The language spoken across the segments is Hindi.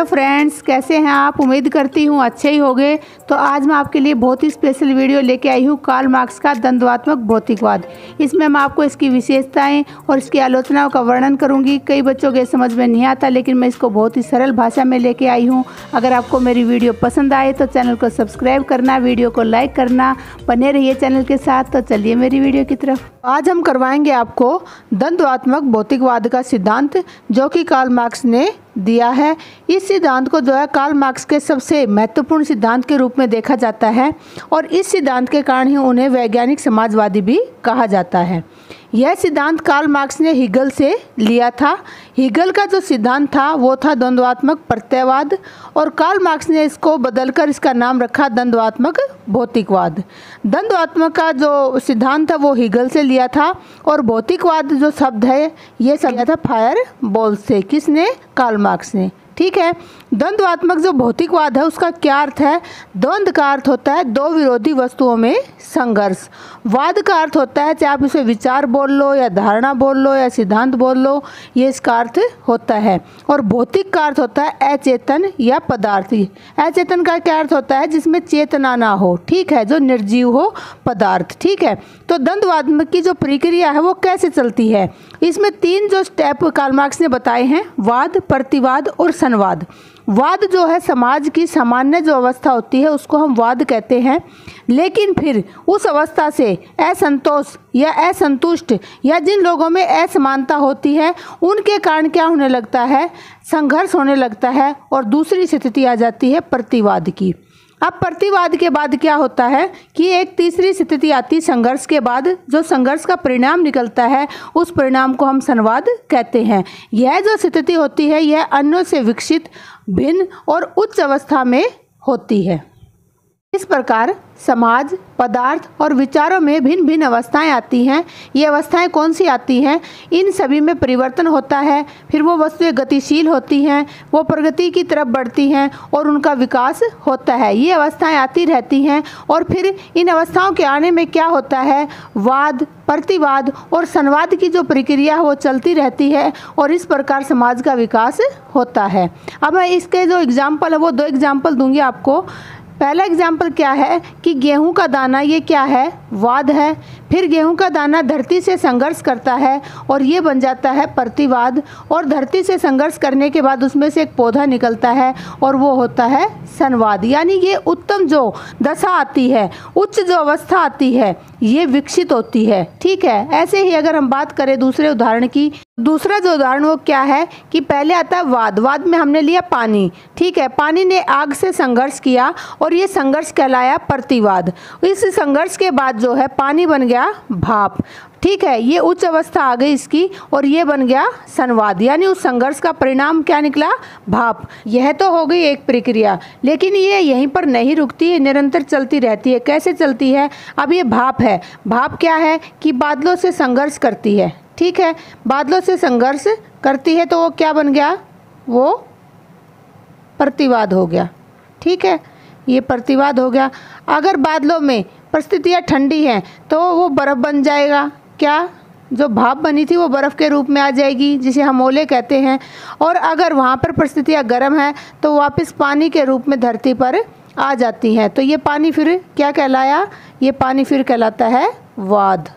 हेलो फ्रेंड्स, कैसे हैं आप। उम्मीद करती हूँ अच्छे ही होंगे। तो आज मैं आपके लिए बहुत ही स्पेशल वीडियो लेके आई हूँ कार्ल मार्क्स का द्वंद्वात्मक भौतिकवाद। इसमें मैं आपको इसकी विशेषताएं और इसकी आलोचनाओं का वर्णन करूँगी। कई बच्चों के समझ में नहीं आता, लेकिन मैं इसको बहुत ही सरल भाषा में लेके आई हूँ। अगर आपको मेरी वीडियो पसंद आए तो चैनल को सब्सक्राइब करना, वीडियो को लाइक करना, बने रहिए चैनल के साथ। तो चलिए मेरी वीडियो की तरफ। आज हम करवाएंगे आपको द्वंद्वात्मक भौतिकवाद का सिद्धांत, जो कि कार्ल मार्क्स ने दिया है। इस सिद्धांत को जो है कार्ल मार्क्स के सबसे महत्वपूर्ण सिद्धांत के रूप में देखा जाता है और इस सिद्धांत के कारण ही उन्हें वैज्ञानिक समाजवादी भी कहा जाता है। यह सिद्धांत कार्ल मार्क्स ने हीगल से लिया था। हीगल का जो सिद्धांत था वो था द्वंद्वात्मक प्रत्ययवाद, और कार्ल मार्क्स ने इसको बदलकर इसका नाम रखा द्वंद्वात्मक भौतिकवाद। द्वंद्वात्मक का जो सिद्धांत था वो हीगल से लिया था, और भौतिकवाद जो शब्द है ये शब्द लिया था फायर बॉल से। किसने? कार्ल मार्क्स ने। ठीक है। द्वंद्वात्मक जो भौतिकवाद है उसका क्या अर्थ है? द्वंद्व का अर्थ होता है दो विरोधी वस्तुओं में संघर्ष। वाद का अर्थ होता है, चाहे आप इसे विचार बोल लो या धारणा बोल लो या सिद्धांत बोल लो, ये इसका अर्थ होता है। और भौतिक का अर्थ होता है अचेतन या पदार्थ। अचेतन का क्या अर्थ होता है? जिसमें चेतना ना हो, ठीक है, जो निर्जीव हो पदार्थ। ठीक है। तो द्वंद्वात्मक की जो प्रक्रिया है वो कैसे चलती है? इसमें तीन जो स्टेप कार्ल मार्क्स ने बताए हैं, वाद, प्रतिवाद और संवाद। वाद जो है समाज की सामान्य जो अवस्था होती है उसको हम वाद कहते हैं, लेकिन फिर उस अवस्था से असंतोष या असंतुष्ट या जिन लोगों में असमानता होती है उनके कारण क्या होने लगता है? संघर्ष होने लगता है, और दूसरी स्थिति आ जाती है प्रतिवाद की। अब प्रतिवाद के बाद क्या होता है कि एक तीसरी स्थिति आती संघर्ष के बाद। जो संघर्ष का परिणाम निकलता है उस परिणाम को हम संवाद कहते हैं। यह जो स्थिति होती है यह अन्यों से विकसित, भिन्न और उच्च अवस्था में होती है। इस प्रकार समाज, पदार्थ और विचारों में भिन्न भिन्न अवस्थाएं आती हैं। ये अवस्थाएं कौन सी आती हैं? इन सभी में परिवर्तन होता है, फिर वो वस्तुएं गतिशील होती हैं, वो प्रगति की तरफ बढ़ती हैं और उनका विकास होता है। ये अवस्थाएं आती रहती हैं, और फिर इन अवस्थाओं के आने में क्या होता है? वाद, प्रतिवाद और संवाद की जो प्रक्रिया है वो चलती रहती है, और इस प्रकार समाज का विकास होता है। अब मैं इसके जो एग्जाम्पल है वो दो एग्जाम्पल दूंगी आपको। पहला एग्जाम्पल क्या है कि गेहूं का दाना, ये क्या है? वाद है। फिर गेहूं का दाना धरती से संघर्ष करता है और ये बन जाता है प्रतिवाद, और धरती से संघर्ष करने के बाद उसमें से एक पौधा निकलता है और वो होता है संवाद। यानी ये उत्तम जो दशा आती है, उच्च जो अवस्था आती है, ये विकसित होती है। ठीक है। ऐसे ही अगर हम बात करें दूसरे उदाहरण की, दूसरा जो उदाहरण वो क्या है कि पहले आता है वाद। वाद में हमने लिया पानी। ठीक है। पानी ने आग से संघर्ष किया और ये संघर्ष कहलाया प्रतिवाद। इस संघर्ष के बाद जो है पानी बन गया भाप। ठीक है। ये उच्च अवस्था आ गई इसकी, और ये बन गया संवाद। यानी उस संघर्ष का परिणाम क्या निकला? भाप। यह तो हो गई एक प्रक्रिया, लेकिन ये यहीं पर नहीं रुकती है, निरंतर चलती रहती है। कैसे चलती है? अब ये भाप है। भाप क्या है कि बादलों से संघर्ष करती है। ठीक है। बादलों से संघर्ष करती है तो वो क्या बन गया? वो प्रतिवाद हो गया। ठीक है। ये प्रतिवाद हो गया। अगर बादलों में परिस्थितियाँ ठंडी हैं तो वो बर्फ़ बन जाएगा। क्या? जो भाप बनी थी वो बर्फ़ के रूप में आ जाएगी, जिसे हम ओले कहते हैं। और अगर वहाँ पर परिस्थितियाँ गर्म हैं तो वापस पानी के रूप में धरती पर आ जाती हैं। तो ये पानी फिर क्या कहलाया? ये पानी फिर कहलाता है वाद।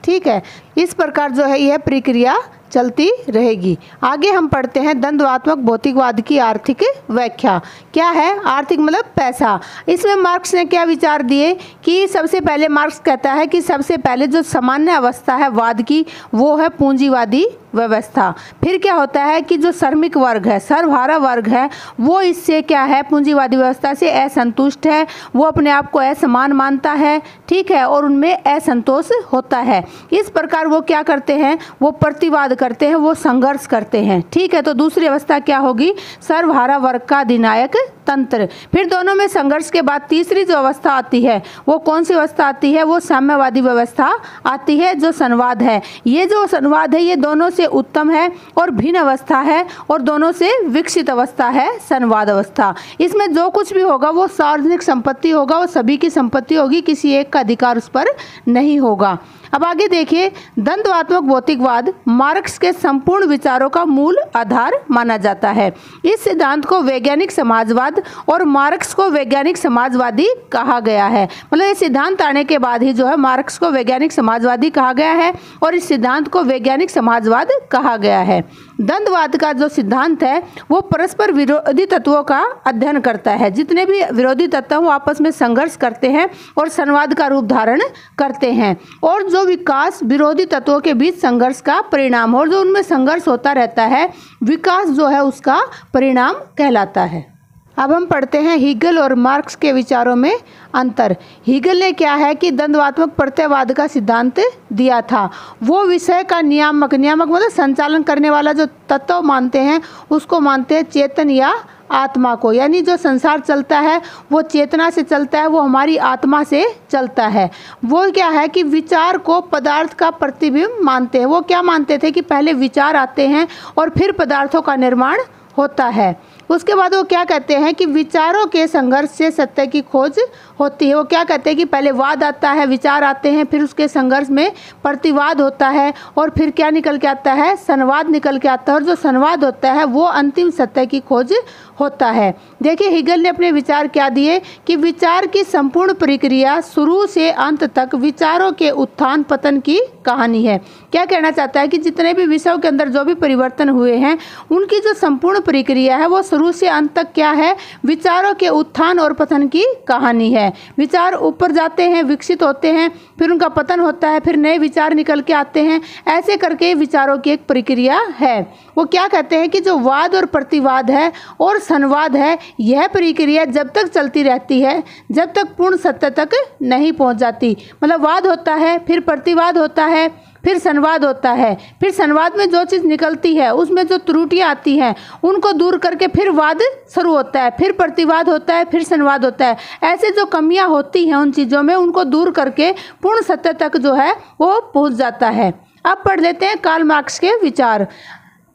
ठीक है। इस प्रकार जो है यह प्रक्रिया चलती रहेगी। आगे हम पढ़ते हैं द्वंद्वात्मक भौतिकवाद की आर्थिक व्याख्या। क्या है? आर्थिक मतलब पैसा। इसमें मार्क्स ने क्या विचार दिए कि सबसे पहले मार्क्स कहता है कि सबसे पहले जो सामान्य अवस्था है वाद की वो है पूंजीवादी व्यवस्था। फिर क्या होता है कि जो श्रमिक वर्ग है, सर्वहारा वर्ग है, वो इससे क्या है? पूंजीवादी व्यवस्था से असंतुष्ट है, वो अपने आप को असमान मानता है। ठीक है। और उनमें असंतोष होता है। इस प्रकार वो क्या करते हैं? वो प्रतिवाद करते हैं, वो संघर्ष करते हैं। ठीक है। तो दूसरी अवस्था क्या होगी? सर्वहारा वर्ग का अधिनायक तंत्र। फिर दोनों में संघर्ष के बाद तीसरी जो अवस्था आती है वो कौन सी अवस्था आती है? वो साम्यवादी व्यवस्था आती है, जो संवाद है। ये जो संवाद है ये दोनों से से उत्तम है और भिन्न अवस्था है और दोनों से विकसित अवस्था है संवाद अवस्था। इसमें जो कुछ भी होगा वो सार्वजनिक संपत्ति होगा, वो सभी की संपत्ति होगी, किसी एक का अधिकार उस पर नहीं होगा। अब आगे देखिए, द्वंद्वात्मक भौतिकवाद मार्क्स के संपूर्ण विचारों का मूल आधार माना जाता है। इस सिद्धांत को वैज्ञानिक समाजवाद और मार्क्स को वैज्ञानिक समाजवादी कहा गया है। मतलब ये सिद्धांत आने के बाद ही जो है मार्क्स को वैज्ञानिक समाजवादी कहा गया है और इस सिद्धांत को वैज्ञानिक समाजवाद कहा गया है। द्वंद्ववाद का जो सिद्धांत है वो परस्पर विरोधी तत्वों का अध्ययन करता है। जितने भी विरोधी तत्व वो आपस में संघर्ष करते हैं और संवाद का रूप धारण करते हैं, और जो विकास विरोधी तत्वों के बीच संघर्ष का परिणाम, और जो उनमें संघर्ष होता रहता है विकास जो है उसका परिणाम कहलाता है। अब हम पढ़ते हैं हीगल और मार्क्स के विचारों में अंतर। हीगल ने क्या है कि द्वंद्वात्मक प्रत्ययवाद का सिद्धांत दिया था। वो विषय का नियामक मतलब संचालन करने वाला जो तत्व मानते हैं उसको मानते हैं चेतन या आत्मा को, यानी जो संसार चलता है वो चेतना से चलता है, वो हमारी आत्मा से चलता है। वो क्या है कि विचार को पदार्थ का प्रतिबिंब मानते हैं। वो क्या मानते थे कि पहले विचार आते हैं और फिर पदार्थों का निर्माण होता है। उसके बाद वो क्या कहते हैं कि विचारों के संघर्ष से सत्य की खोज होती है। वो क्या कहते हैं कि पहले वाद आता है, विचार आते हैं, फिर उसके संघर्ष में प्रतिवाद होता है और फिर क्या निकल के आता है, संवाद निकल के आता है, और जो संवाद होता है वो अंतिम सत्य की खोज होता है। देखिए हीगल ने अपने विचार क्या दिए कि विचार की संपूर्ण प्रक्रिया शुरू से अंत तक विचारों के उत्थान पतन की कहानी है। क्या कहना चाहता है कि जितने भी विषयों के अंदर जो भी परिवर्तन हुए हैं उनकी जो संपूर्ण प्रक्रिया है वो शुरू से अंत तक क्या है, विचारों के उत्थान और पतन की कहानी है। विचार ऊपर जाते हैं, विकसित होते हैं, फिर उनका पतन होता है, फिर नए विचार निकल के आते हैं, ऐसे करके विचारों की एक प्रक्रिया है। वो क्या कहते हैं कि जो वाद और प्रतिवाद है और संवाद है, यह प्रक्रिया जब तक चलती रहती है जब तक पूर्ण सत्य तक नहीं पहुंच जाती। मतलब वाद होता है, फिर प्रतिवाद होता है, फिर संवाद होता है, फिर संवाद में जो चीज़ निकलती है उसमें जो त्रुटियां आती हैं उनको दूर करके फिर वाद शुरू होता है, फिर प्रतिवाद होता है, फिर संवाद होता है। ऐसे जो कमियां होती हैं उन चीज़ों में उनको दूर करके पूर्ण सत्य तक जो है वो पहुंच जाता है। अब पढ़ लेते हैं कार्ल मार्क्स के विचार।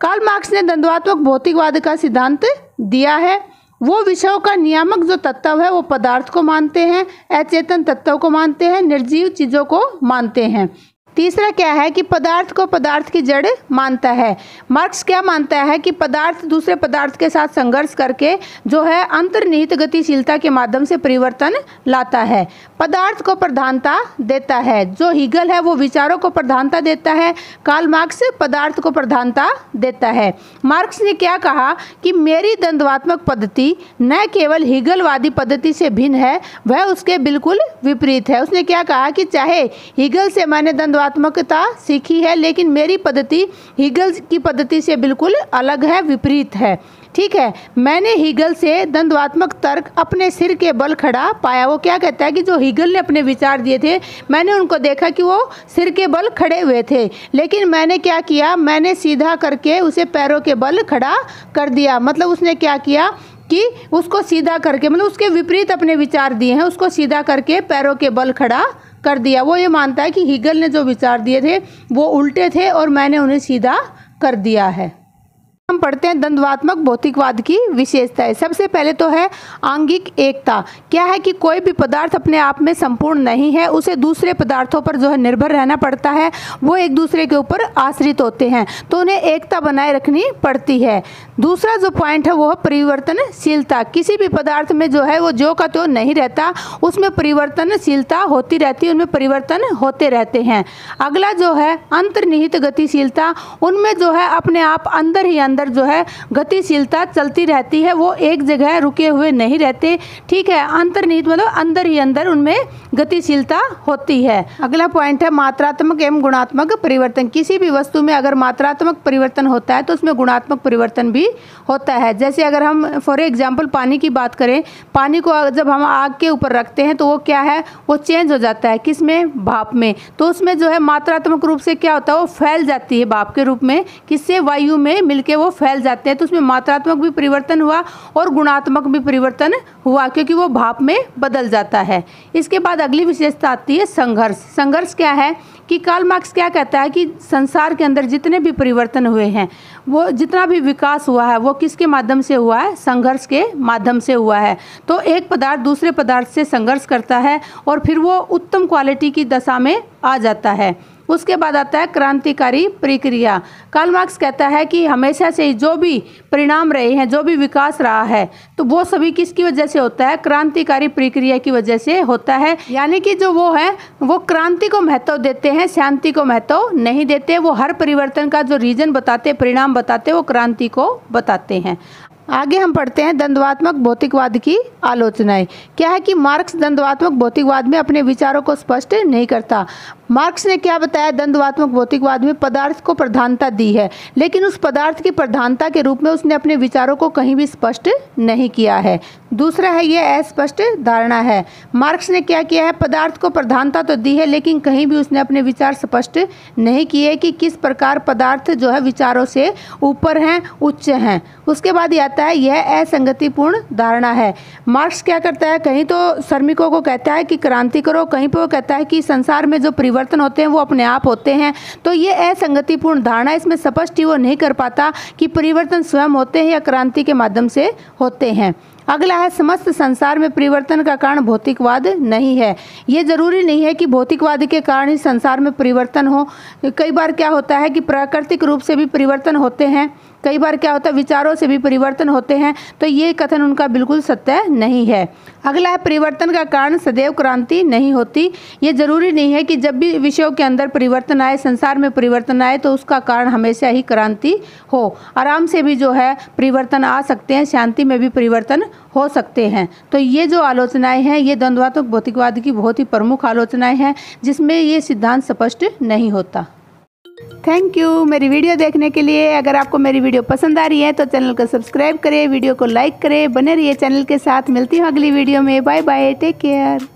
कार्ल मार्क्स ने द्वंद्वात्मक भौतिकवाद का सिद्धांत दिया है। वो विषयों का नियामक जो तत्व है वो पदार्थ को मानते हैं, अचेतन तत्व को मानते हैं, निर्जीव चीज़ों को मानते हैं। तीसरा क्या है कि पदार्थ को पदार्थ की जड़ मानता है। मार्क्स क्या मानता है कि पदार्थ दूसरे पदार्थ के साथ संघर्ष करके जो है अंतर्निहित गतिशीलता के माध्यम से परिवर्तन लाता है, पदार्थ को प्रधानता देता है। जो हीगल है वो विचारों को प्रधानता देता है, कार्ल मार्क्स पदार्थ को प्रधानता देता है। मार्क्स ने क्या कहा कि मेरी द्वंद्वात्मक पद्धति न केवल हीगलवादी पद्धति से भिन्न है, वह उसके बिल्कुल विपरीत है। उसने क्या कहा कि चाहे हीगल से मैंने द्वंद्वात्मकता सीखी है लेकिन मेरी पद्धति हीगल की पद्धति से बिल्कुल अलग है, विपरीत है। ठीक है, मैंने हीगल से द्वंद्वात्मक तर्क अपने सिर के बल खड़ा पाया। वो क्या कहता है कि जो हीगल ने अपने विचार दिए थे मैंने उनको देखा कि वो सिर के बल खड़े हुए थे, लेकिन मैंने क्या किया, मैंने सीधा करके उसे पैरों के बल खड़ा कर दिया। मतलब उसने क्या किया कि उसको सीधा करके, मतलब उसके विपरीत अपने विचार दिए हैं, उसको सीधा करके पैरों के बल खड़ा कर दिया। वो ये मानता है कि हीगल ने जो विचार दिए थे वो उल्टे थे और मैंने उन्हें सीधा कर दिया है। हम पढ़ते हैं द्वंद्वात्मक भौतिकवाद की विशेषताएं। सबसे पहले तो है आंगिक एकता। क्या है कि कोई भी पदार्थ अपने आप में संपूर्ण नहीं है, उसे दूसरे पदार्थों पर जो है निर्भर रहना पड़ता है, वो एक दूसरे के ऊपर आश्रित होते हैं, तो उन्हें एकता बनाए रखनी पड़ती है। दूसरा जो पॉइंट है वो है परिवर्तनशीलता। किसी भी पदार्थ में जो है वो जो का तो नहीं रहता, उसमें परिवर्तनशीलता होती रहती है, उनमें परिवर्तन होते रहते हैं। अगला जो है अंतर्निहित गतिशीलता। उनमें जो है अपने आप अंदर ही अंदर जो है गतिशीलता चलती रहती है, वो एक जगह रुके हुए नहीं रहते। ठीक है, अंतर्निहित मतलब अंदर ही अंदर उनमें गतिशीलता होती है। अगला पॉइंट है मात्रात्मक एवं गुणात्मक परिवर्तन। किसी भी वस्तु में अगर मात्रात्मक परिवर्तन होता है तो उसमें गुणात्मक परिवर्तन भी होता है। जैसे अगर हम फॉर एग्जाम्पल पानी की बात करें, पानी को जब हम आग के ऊपर रखते हैं तो वो क्या है, वो चेंज हो जाता है। किसमें, भाप में। तो उसमें जो है मात्रात्मक रूप से क्या होता है, वो फैल जाती है भाप के रूप में, किससे, वायु में मिलके वो फैल जाते हैं, तो उसमें मात्रात्मक भी परिवर्तन हुआ और गुणात्मक भी परिवर्तन हुआ, क्योंकि वो भाप में बदल जाता है। इसके बाद अगली विशेषता आती है संघर्ष। संघर्ष क्या है कि कार्ल मार्क्स क्या कहता है कि संसार के अंदर जितने भी परिवर्तन हुए हैं, वो जितना भी विकास हुआ है, वो किसके माध्यम से हुआ है? संघर्ष के माध्यम से हुआ है। तो एक पदार्थ दूसरे पदार्थ से संघर्ष करता है और फिर वो उत्तम क्वालिटी की दशा में आ जाता है। उसके बाद आता है क्रांतिकारी प्रक्रिया। कार्ल मार्क्स कहता है कि हमेशा से जो भी परिणाम रहे हैं, जो भी विकास रहा है, तो वो सभी किसकी वजह से होता है? क्रांतिकारी प्रक्रिया की वजह से होता है। यानी कि जो वो है वो क्रांति को महत्व देते हैं, शांति को महत्व नहीं देते। वो हर परिवर्तन का जो रीजन बताते, परिणाम बताते, वो क्रांति को बताते हैं। आगे हम पढ़ते हैं द्वंद्वात्मक भौतिकवाद की आलोचनाएं। क्या है कि मार्क्स द्वंद्वात्मक भौतिकवाद में अपने विचारों को स्पष्ट नहीं करता। मार्क्स ने क्या बताया? द्वंद्वात्मक भौतिकवाद में पदार्थ को प्रधानता दी है, लेकिन उस पदार्थ की प्रधानता के रूप में उसने अपने विचारों को कहीं भी स्पष्ट नहीं किया है। दूसरा है ये अस्पष्ट धारणा है। मार्क्स ने क्या किया है? पदार्थ को प्रधानता तो दी है, लेकिन कहीं भी उसने अपने विचार स्पष्ट नहीं किए कि किस प्रकार पदार्थ जो है विचारों से ऊपर हैं, उच्च हैं। उसके बाद ये आता है यह असंगतिपूर्ण धारणा है। मार्क्स क्या करता है? कहीं तो श्रमिकों को कहता है कि क्रांति करो, कहीं पर वो कहता है कि संसार में जो परिवर्तन होते हैं वो अपने आप होते हैं। तो ये असंगतिपूर्ण धारणा, इसमें स्पष्ट ही वो नहीं कर पाता कि परिवर्तन स्वयं होते हैं या क्रांति के माध्यम से होते हैं। अगला है समस्त संसार में परिवर्तन का कारण भौतिकवाद नहीं है। ये जरूरी नहीं है कि भौतिकवाद के कारण ही संसार में परिवर्तन हो। कई बार क्या होता है कि प्राकृतिक रूप से भी परिवर्तन होते हैं, कई बार क्या होता है विचारों से भी परिवर्तन होते हैं। तो ये कथन उनका बिल्कुल सत्य नहीं है। अगला है परिवर्तन का कारण सदैव क्रांति नहीं होती। ये जरूरी नहीं है कि जब भी विषयों के अंदर परिवर्तन आए, संसार में परिवर्तन आए, तो उसका कारण हमेशा ही क्रांति हो। आराम से भी जो है परिवर्तन आ सकते हैं, शांति में भी परिवर्तन हो सकते हैं। तो ये जो आलोचनाएं हैं, ये द्वंद्वात्मक भौतिकवाद की बहुत ही प्रमुख आलोचनाएं हैं, जिसमें ये सिद्धांत स्पष्ट नहीं होता। थैंक यू मेरी वीडियो देखने के लिए। अगर आपको मेरी वीडियो पसंद आ रही है तो चैनल को सब्सक्राइब करें, वीडियो को लाइक करें, बने रहिए चैनल के साथ। मिलती हूँ अगली वीडियो में। Bye bye, take care.